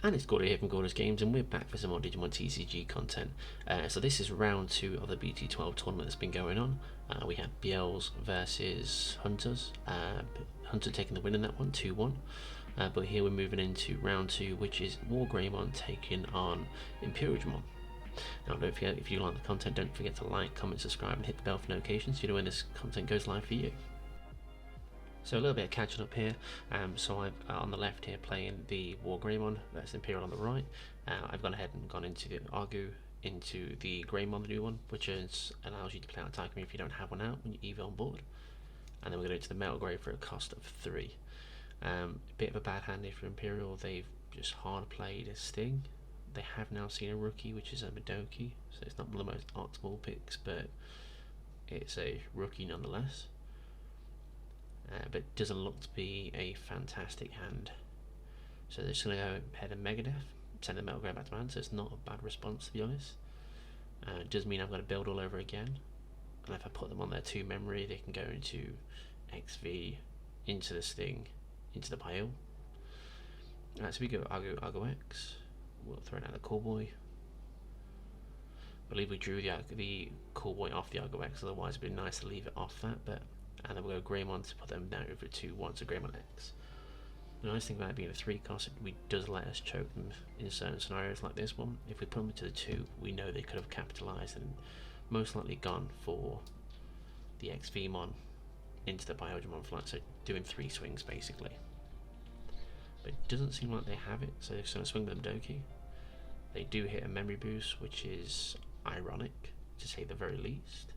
And it's Gordo here from Gordo's Games, and we're back for some more Digimon TCG content. So this is round 2 of the BT12 tournament that's been going on. We had BLs versus Hunters. Hunter taking the win in that one, 2-1. But here we're moving into round 2, which is Wargreymon taking on Imperialdramon. Now don't forget, if you like the content, don't forget to like, comment, subscribe and hit the bell for notifications so you know when this content goes live for you. So a little bit of catching up here. So I'm on the left here playing the Wargreymon, that's Imperial on the right. I've gone ahead and gone into the Argu, into the Greymon, the new one, which allows you to play out Taikami if you don't have one out when you EV on board. And then we're going to the Metal Grey for a cost of 3. A bit of a bad hand here for Imperial. They've just hard played a Sting. They have now seen a rookie, which is a Madoki, so it's not one of the most optimal picks, but it's a rookie nonetheless. But it doesn't look to be a fantastic hand. So they're just going to go ahead and Megadeth, send the Metal Grey back to hand, so it's not a bad response to be honest. It does mean I've got to build all over again, and if I put them on their 2 memory, they can go into XV, into the Sting, into the pile. So we go Argo X, we'll throw out the Callboy. I believe we drew the Callboy off the Argo X, otherwise it'd be nice to leave it off that, but and then we'll go Greymon to put them down over 2-1, so Greymon X. The nice thing about it being a 3 cost, it does let us choke them in certain scenarios like this one. If we put them to the 2, we know they could have capitalised and most likely gone for the XVmon into the Imperialdramon flight, so doing 3 swings basically. But it doesn't seem like they have it, so they're going to swing them Doki. They do hit a memory boost, which is ironic, to say the very least.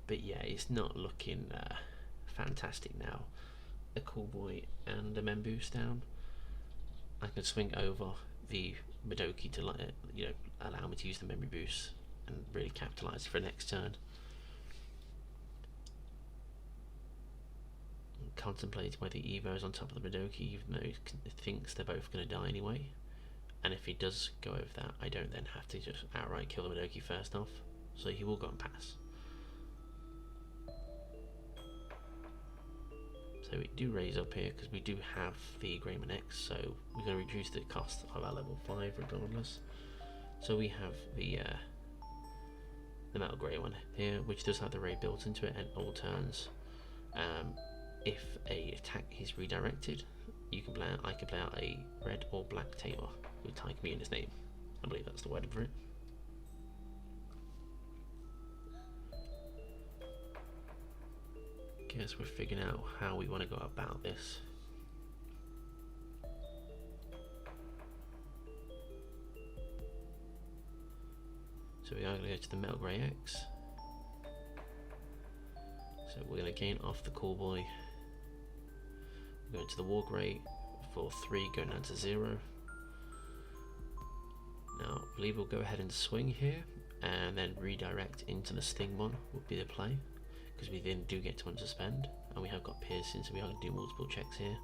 But yeah, it's not looking fantastic now. A Callboy and a Mem boost down. I can swing over the Madoki to allow me to use the memory boost and really capitalise for next turn. I'm contemplating whether Evo's on top of the Madoki, even though he thinks they're both going to die anyway. And if he does go over that, I don't then have to just outright kill the Madoki first off. So he will go and pass. So we do raise up here because we do have the Greymon X, so we're going to reduce the cost of our level 5 regardless. So we have the Metal Grey one here, which does have the ray built into it, and all turns. If a attack is redirected, I can play out a red or black Tamer with Taikami in his name. I believe that's the word for it. Guess we're figuring out how we want to go about this. So we are going to go to the Metal Grey X. So we're going to gain off the Callboy. We're going to the Wargrey for 3, going down to 0. Now I believe we'll go ahead and swing here, and then redirect into the Stingmon would be the play. Because we then do get to unsuspend, and we have got piercing, so we are going to do multiple checks here.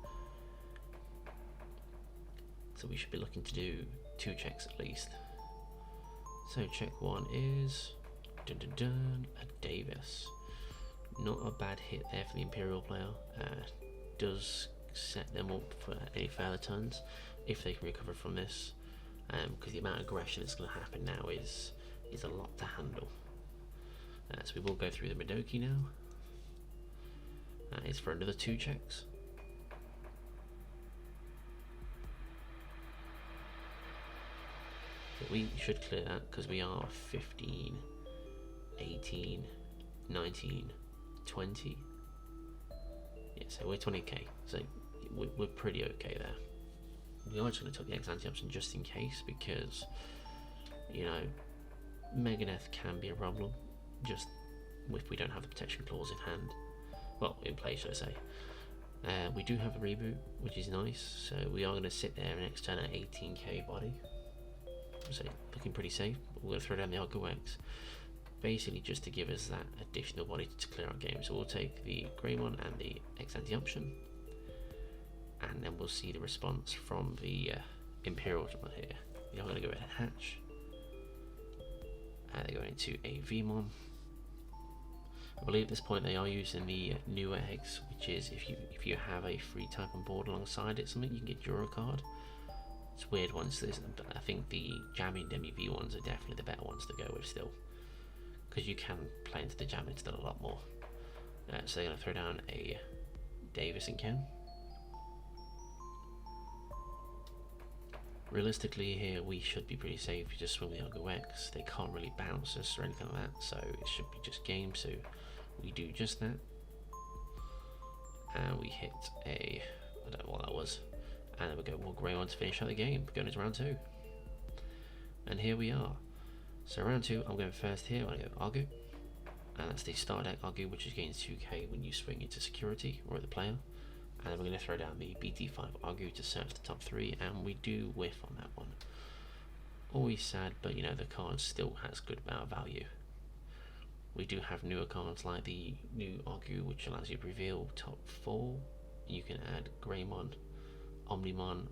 So we should be looking to do 2 checks at least. So check 1 is a Davis. Not a bad hit there for the Imperial player. Does set them up for any further turns if they can recover from this. Because the amount of aggression that's going to happen now is a lot to handle. So we will go through the Madoki now. It's for another 2 checks. But we should clear that because we are 15, 18, 19, 20. Yeah, so we're 20k. So we're pretty okay there. We are just going to take the X anti-option just in case, because Megadeth can be a problem. Just if we don't have the protection clause in hand, well, in play should I say. We do have a reboot, which is nice, so we are going to sit there next turn at 18k body, so looking pretty safe. But we're going to throw down the Argo X, basically just to give us that additional body to clear our game. So we'll take the Greymon and the X anti-option, and then we'll see the response from the Imperialdramon here. We are going to go ahead and hatch. They're going to a Vmon. I believe at this point they are using the newer eggs, which is if you have a free type on board alongside it, something you can get Euro card. It's weird ones, but I think the Jamming Demi-V ones are definitely the better ones to go with still, because you can play into the Jamming still a lot more. So they're going to throw down a Davis and Ken. Realistically here we should be pretty safe. You just swing the Argo X, they can't really bounce us or anything like that, so it should be just game, so we do just that. And we hit a, I don't know what that was, and then we go Wargreymon to finish out the game, going into round 2. And here we are. So round 2, I'm going first here, I go Argo, and that's the start deck Argo, which is gains 2k when you swing into security or the player. And then we're going to throw down the BT5 Argo to search the top 3, and we do whiff on that one. Always sad, but you know, the card still has good amount of value. We do have newer cards like the new Argo, which allows you to reveal top 4. You can add Greymon, Omnimon,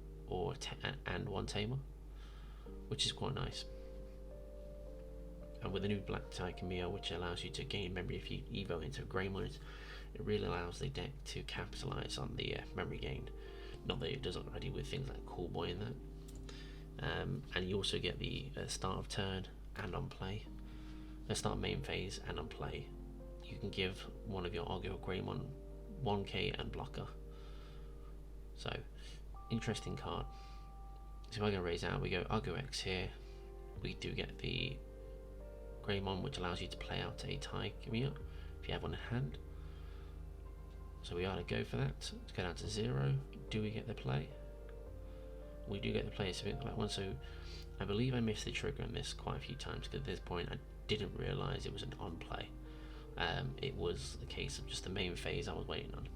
and one Tamer, which is quite nice. And with the new Black Tychemia, which allows you to gain memory if you evo into Greymon, it really allows the deck to capitalise on the memory gain. Not that it does already with things like Cool Boy in that. And you also get the start of turn and on play. Start main phase and on play. You can give one of your Argo or Greymon 1k and blocker. So, interesting card. So if I go raise out, we go Argo X here. We do get the Greymon, which allows you to play out a Tychemia if you have one in hand. So we are to go for that, to go down to 0. Do we get the play? We do get the play, something like that one. So I believe I missed the trigger on this quite a few times, because at this point I didn't realise it was an on play. It was a case of just the main phase I was waiting on.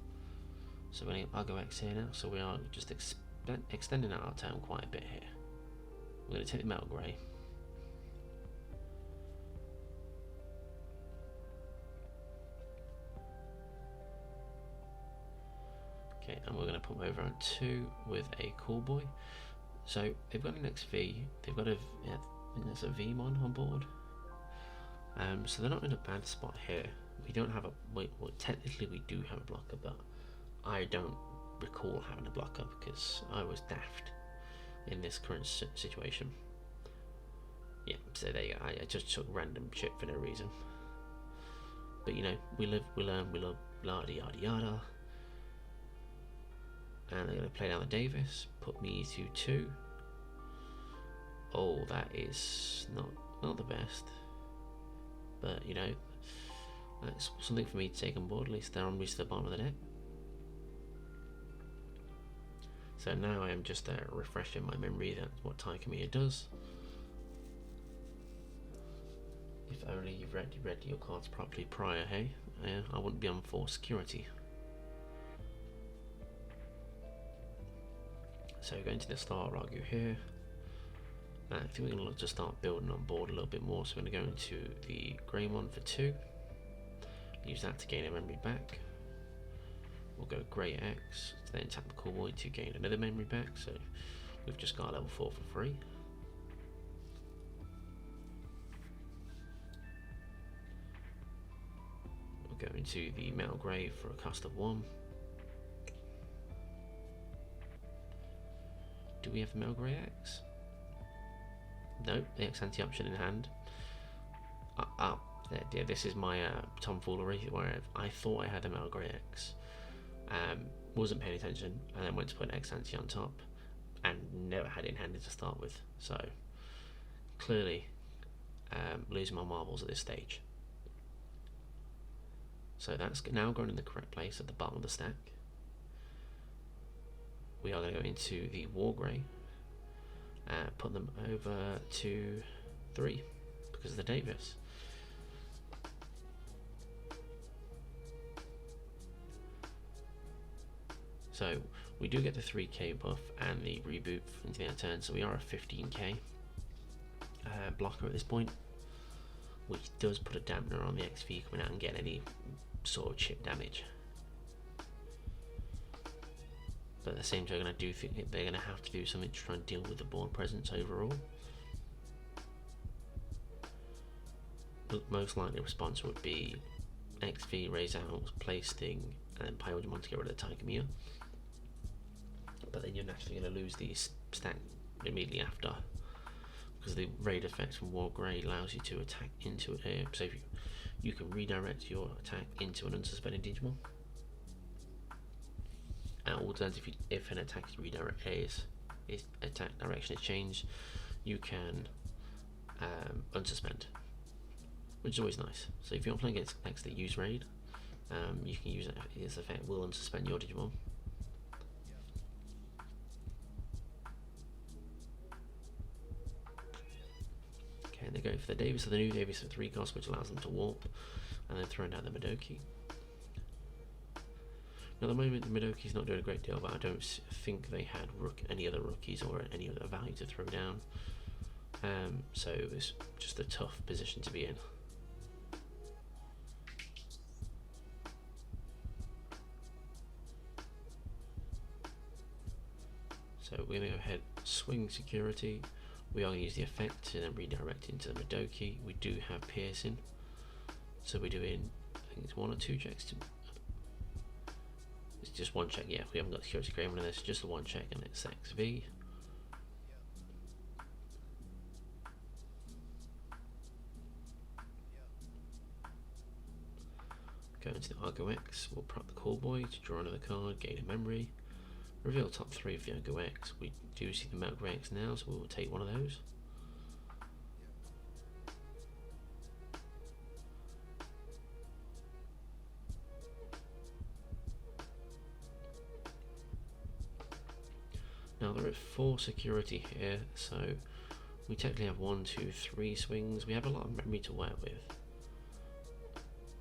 So we're going to Argo X here now, so we are just extending out our turn quite a bit here. We're going to take the Metal Grey. Okay, and we're going to put them over on 2 with a Cool Boy. So they've got an XV, they've got a, yeah, I think there's a Vmon on board. So they're not in a bad spot here. We don't have a, well, technically we do have a blocker, but I don't recall having a blocker because I was daft in this current situation. Yeah, so there you go. I just took random shit for no reason. But you know, we live, we learn, we love, yada yada yada. And they're going to play down the Davis, put me to 2. Oh, that is not the best. But, you know, that's something for me to take on board. At least they're on reach to the bottom of the deck. So now I am just refreshing my memory that what Tychemia does. If only you've read your cards properly prior, hey? I wouldn't be on for security. So going to the start Argo here. I think we're going to look to start building on board a little bit more. So we're going to go into the Greymon for 2. Use that to gain a memory back. We'll go Grey X, to then tap the Cool Boy to gain another memory back. So we've just got level 4 for free. We'll go into the Metal Grey for a cost of 1. Do we have the Metal Grey X? No, the X anti-option in hand. Yeah, this is my tomfoolery where I thought I had the Metal Grey X. Wasn't paying attention and then went to put an X anti on top and never had it in hand to start with. So clearly losing my marbles at this stage. So that's now going in the correct place at the bottom of the stack. We are going to go into the Wargrey, put them over to 3 because of the Davis. So we do get the 3k buff and the reboot into the end turn, so we are a 15k blocker at this point, which does put a dampener on the XV coming out and getting any sort of chip damage. But at the same time, I do think they're going to have to do something to try and deal with the board presence overall. But most likely the response would be XV, raise out, play Sting, and Imperialdramon to get rid of the Tiger. But then you're naturally going to lose these stack immediately after, because the raid effect from Wargreymon allows you to attack into it. So if you can redirect your attack into an unsuspended Digimon. Alternatively, if an attack is redirected, its attack direction is changed, you can unsuspend, which is always nice. So if you're playing against decks that use raid, you can use it. Its effect will unsuspend your Digimon. Okay, and they go for the Davis, so the new Davis for 3 cost, which allows them to warp, and then throwing down the Madoki. Now, at the moment, the Madoki's not doing a great deal, but I don't think they had any other rookies or any other value to throw down. So it's just a tough position to be in. So we're going to go ahead, swing security. We are going to use the effect to then redirect into the Madoki. We do have piercing, so we're doing, I think it's 1 or 2 checks to. It's just 1 check, yeah. We haven't got security Greymon in this, just the 1 check, and it's XV. Go into the Argo X, we'll prop the Callboy to draw another card, gain a memory. Reveal top 3 of the Argo X. We do see the Meltgray X now, so we will take one of those. Now there are 4 security here, so we technically have 1, 2, 3 swings. We have a lot of memory to work with.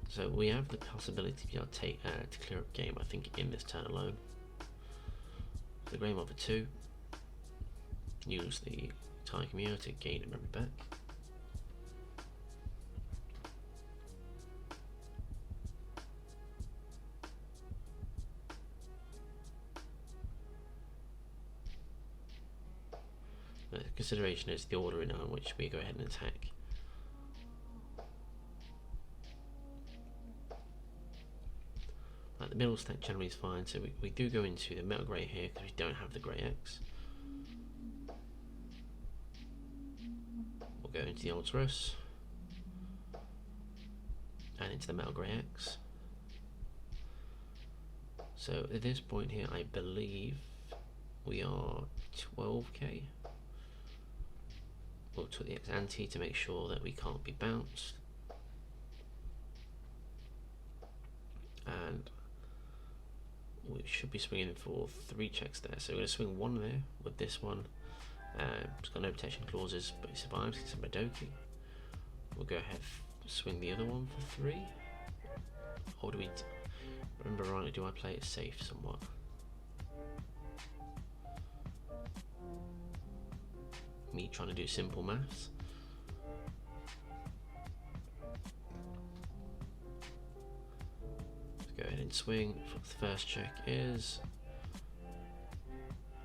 So we have the possibility to be able to take to clear up game, I think, in this turn alone. The Greymon for 2. Use the Tiger to gain a memory back. The consideration is the order in which we go ahead and attack. The middle stack generally is fine, so we do go into the Metal Grey here because we don't have the Grey X. We'll go into the Ultras and into the Metal Grey X. So at this point here, I believe we are 12k. We'll put the X ante to make sure that we can't be bounced. And we should be swinging for 3 checks there. So we're going to swing 1 there with this one. It's got no protection clauses, but it survives. It's a Madoki. We'll go ahead swing the other one for 3. Or do we remember rightly? Do I play it safe somewhat? Me trying to do simple maths. Go ahead and swing. The first check is,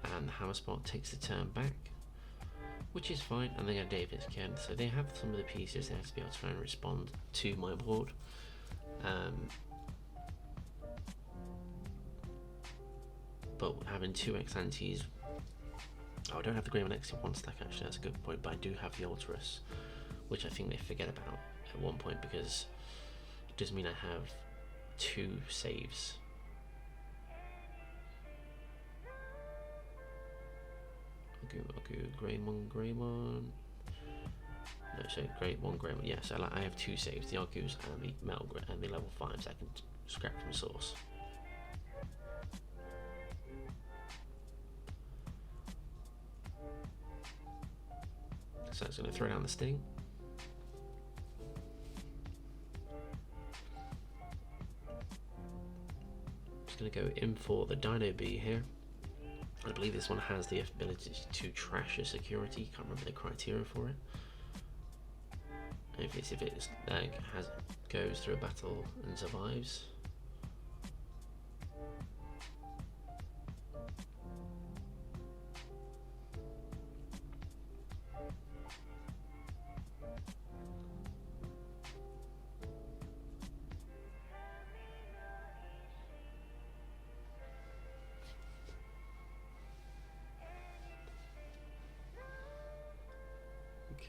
and the Hammer Spot takes the turn back, which is fine, and they get Davis again. So they have some of the pieces they have to be able to try and respond to my board. But having 2 X antes, oh, I don't have the Greymon X in 1 stack actually, that's a good point, but I do have the Ultras, which I think they forget about at one point, because it does mean I have 2 saves. I'll go Greymon. No, so Wargreymon. Yeah, so I have 2 saves: the Argus and the Metal and the level 5s I can scrap from source. So it's going to throw down the Sting. Just going to go in for the Dino B here. I believe this one has the ability to trash a security. Can't remember the criteria for it. If it goes through a battle and survives.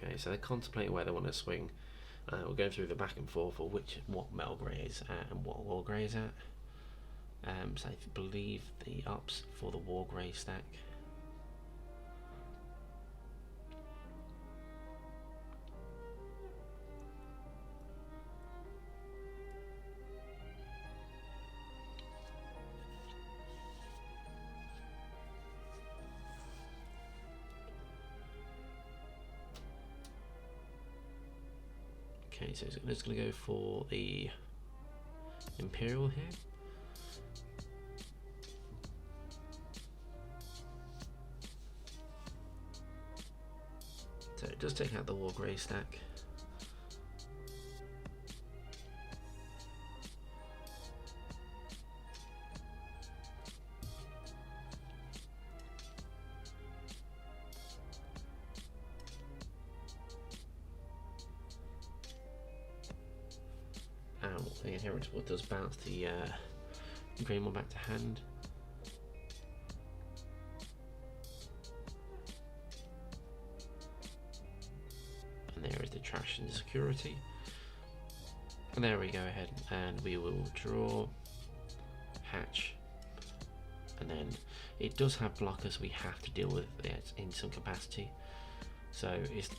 Okay, so they're contemplating where they want to swing. We're going through the back and forth of what Melgrey is at and what Wargrey is at. So I believe the ups for the Wargrey stack. Okay, so it's just going to go for the Imperial here. So it does take out the Wargrey stack. The Inheritable does bounce the Greymon back to hand. And there is the trash and security. And there we go ahead, and we will draw, hatch, and then it does have blockers we have to deal with it in some capacity. So it's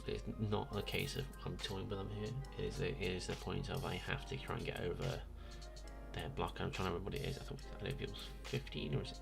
not a case of I'm toying with them here. It is the point of I have to try and get over their blocker. I'm trying to remember what it is. I don't know if it was 15 or is it?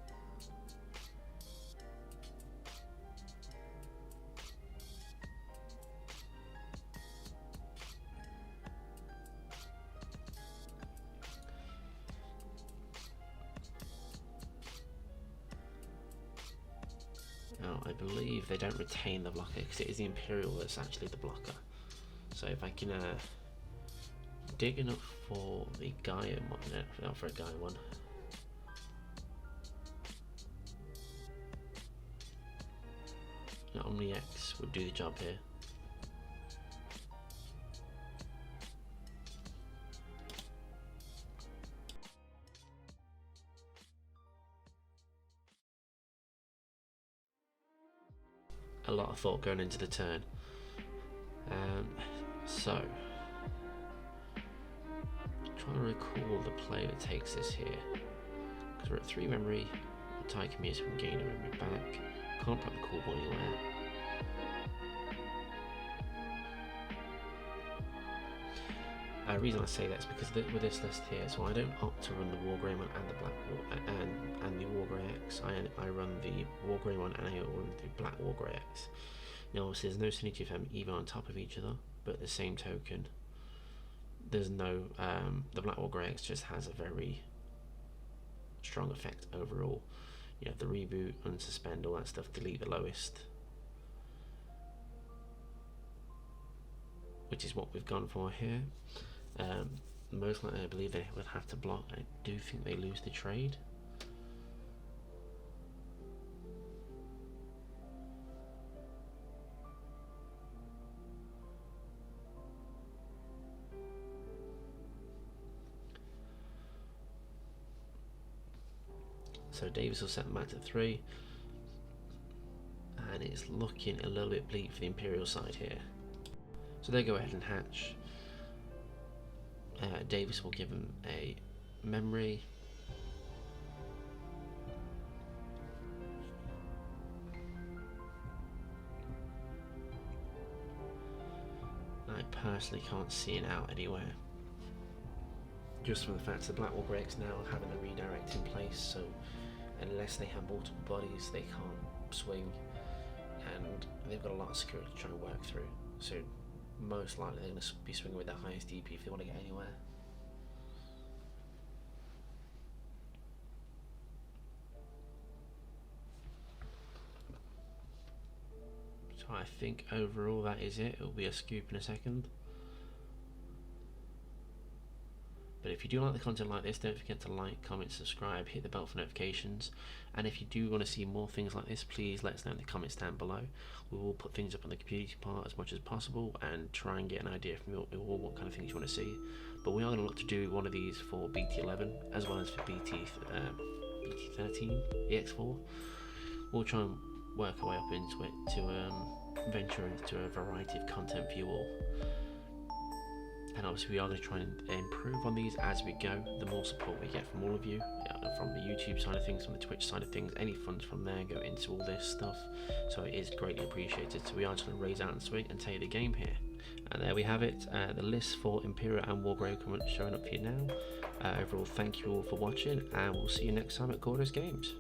Oh, I believe they don't retain the blocker because it is the Imperial that's actually the blocker. So if I can dig enough for the Gaia one, no, not for a Gaia one. Now, Omni X would do the job here. A lot of thought going into the turn. So, trying to recall the play that takes this here. Because we're at 3 memory, tie commutes from gain a memory back. Can't put the cool ball anywhere. The reason I say that is because with this list here, so I don't opt to run the Wargreymon and the Black and the Wargrey X. I run the Wargreymon and I run the Black Wargrey X. Now obviously there's no synergy of them even on top of each other, but at the same token, there's no the Black Wargrey X just has a very strong effect overall. You have the reboot, unsuspend, all that stuff, delete the lowest, which is what we've gone for here. Most likely I believe they would have to block. I do think they lose the trade. So Davis will set them back to 3, and it's looking a little bit bleak for the Imperial side here. So they go ahead and hatch. Davis will give him a memory. I personally can't see it out anywhere. Just from the fact that the Black Wargrey X now having a redirect in place, so unless they have multiple bodies they can't swing, and they've got a lot of security to try and work through. So most likely they're going to be swinging with their highest DP if they want to get anywhere. So I think overall that is it. It'll be a scoop in a second. But if you do like the content like this, don't forget to like, comment, subscribe, hit the bell for notifications. And if you do want to see more things like this, please let us know in the comments down below. We will put things up on the community part as much as possible and try and get an idea from you all what kind of things you want to see. But we are going to look to do one of these for BT11 as well as for BT13 EX4. We'll try and work our way up into it to venture into a variety of content for you all. And obviously we are going to try and improve on these as we go. The more support we get from all of you, from the YouTube side of things, from the Twitch side of things, any funds from there go into all this stuff, so it is greatly appreciated. So we are just going to raise out and swing and tell you the game here. And there we have it, the list for Imperial and Wargreymon showing up here now. Overall, thank you all for watching, and we'll see you next time at Gordo's Games.